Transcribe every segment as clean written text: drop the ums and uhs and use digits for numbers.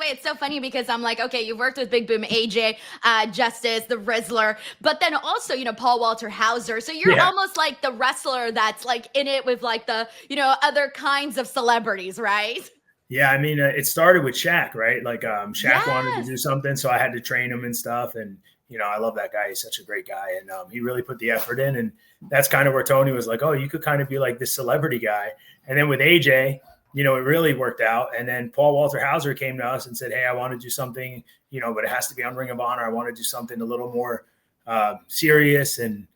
way, it's so funny because I'm like, okay, you've worked with Big Boom, AJ, Justice, the Rizzler, but then also, Paul Walter Hauser. So you're Yeah. almost like the wrestler that's like in it with like the, other kinds of celebrities, right? Yeah, I mean, it started with Shaq, right? Like, Shaq wanted to Yes. do something, so I had to train him and stuff. And I love that guy. He's such a great guy, and he really put the effort in. And that's kind of where Tony was like, "Oh, you could kind of be like this celebrity guy." And then with AJ, it really worked out. And then Paul Walter Hauser came to us and said, "Hey, I want to do something, but it has to be on Ring of Honor. I want to do something a little more serious and."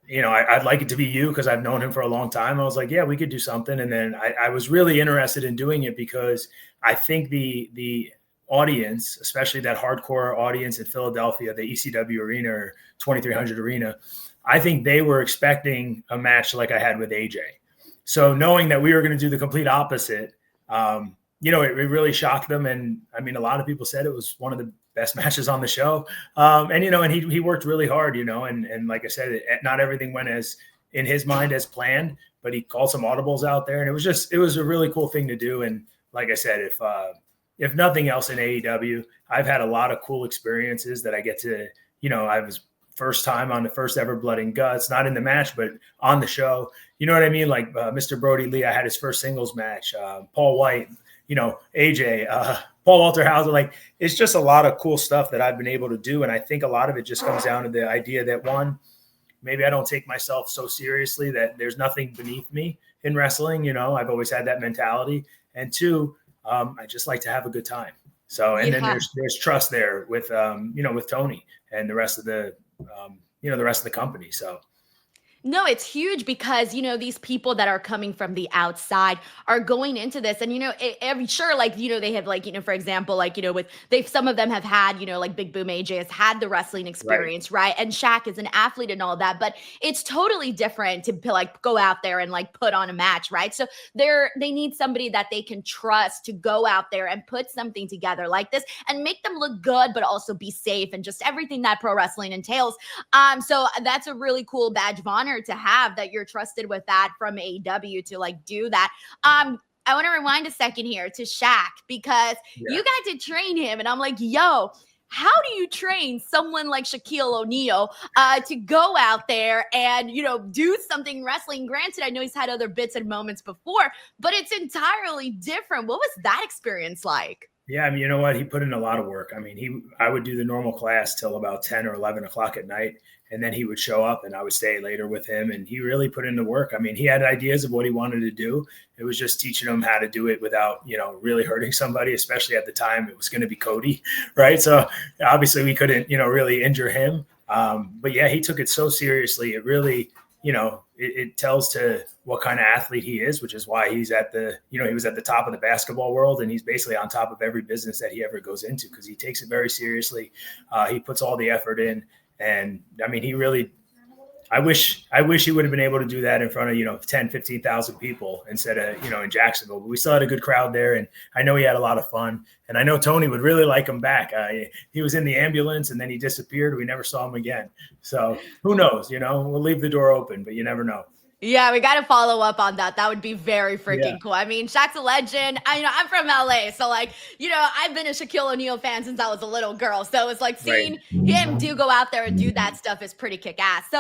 I'd like it to be you because I've known him for a long time. I was like, yeah, we could do something. And then I was really interested in doing it because I think the audience, especially that hardcore audience in Philadelphia, the ECW arena or 2300 arena, I think they were expecting a match like I had with AJ. So knowing that we were going to do the complete opposite, it really shocked them. And I mean, a lot of people said it was one of the best matches on the show. And he worked really hard, and like I said, not everything went as in his mind as planned, but he called some audibles out there, and it was a really cool thing to do. And like I said, if nothing else in AEW, I've had a lot of cool experiences that I get to, I was first time on the first ever Blood and Guts, not in the match, but on the show. You know what I mean? Like Mr. Brody Lee, I had his first singles match. Paul White, AJ, Paul Walter Hauser, like it's just a lot of cool stuff that I've been able to do. And I think a lot of it just comes down to the idea that one, maybe I don't take myself so seriously that there's nothing beneath me in wrestling. I've always had that mentality. And two, I just like to have a good time. So, and then there's trust there with, with Tony and the rest of the company. So. No, it's huge because, these people that are coming from the outside are going into this. And, sure, like, they have like, for example, like, some of them have had, like Big Boom AJ has had the wrestling experience, right? And Shaq is an athlete and all that, but it's totally different to like go out there and like put on a match, right? So they need somebody that they can trust to go out there and put something together like this and make them look good, but also be safe and just everything that pro wrestling entails. So that's a really cool badge of honor to have that you're trusted with that from AEW to like do that. I want to rewind a second here to Shaq because you got to train him. And I'm like, yo, how do you train someone like Shaquille O'Neal to go out there and, do something wrestling? Granted, I know he's had other bits and moments before, but it's entirely different. What was that experience like? Yeah, I mean, you know what? He put in a lot of work. I mean, I would do the normal class till about 10 or 11 o'clock at night. And then he would show up and I would stay later with him. And he really put in the work. I mean, he had ideas of what he wanted to do. It was just teaching him how to do it without, really hurting somebody, especially at the time it was going to be Cody. Right. So obviously we couldn't, really injure him. But yeah, he took it so seriously. It really, it tells to what kind of athlete he is, which is why he's at the, he was at the top of the basketball world, and he's basically on top of every business that he ever goes into because he takes it very seriously. He puts all the effort in, and I mean, he really. I wish he would have been able to do that in front of 10, 15,000 people instead of in Jacksonville. But we still had a good crowd there, and I know he had a lot of fun. And I know Tony would really like him back. He was in the ambulance and then he disappeared. We never saw him again. So who knows? We'll leave the door open, but you never know. Yeah, we got to follow up on that. That would be very freaking cool. I mean, Shaq's a legend. I'm from LA, so like, I've been a Shaquille O'Neal fan since I was a little girl. So it's like seeing him go out there and do that stuff is pretty kick ass. So